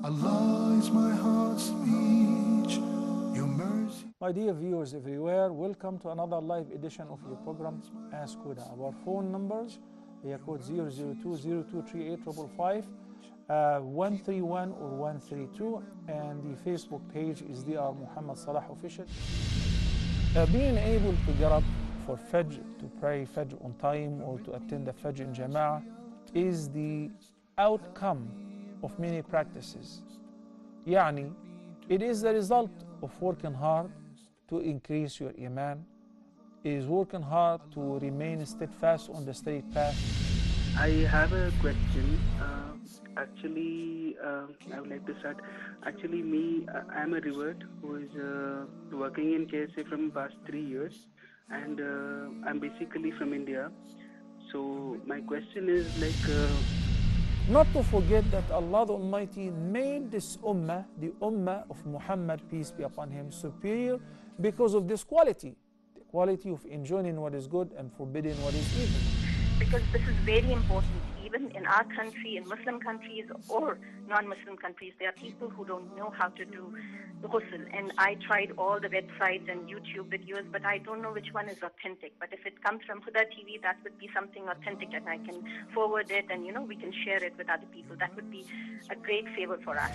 Allah is my heart's speech, your mercy. My dear viewers everywhere, welcome to another live edition of your program Ask Huda. Our phone numbers are code 002023855, 131 or 132, and the Facebook page is Dr. Muhammad Salaah Official. Being able to get up for Fajr, to pray Fajr on time or to attend the Fajr in Jama'ah is the outcome of many practices. Yani, it is the result of working hard to increase your iman, is working hard to remain steadfast on the straight path. I have a question. I would like to start. Actually, I'm a revert who is working in KSA from past 3 years, and I'm basically from India. So my question is not to forget that Allah the Almighty made this ummah, the ummah of Muhammad, peace be upon him, superior because of this quality, the quality of enjoining what is good and forbidding what is evil. Because this is very important, even in our country, in Muslim countries or non-Muslim countries, there are people who don't know how to do the ghusl. And I tried all the websites and YouTube videos, but I don't know which one is authentic. But if it comes from Huda TV, that would be something authentic, and I can forward it, and we can share it with other people. That would be a great favor for us.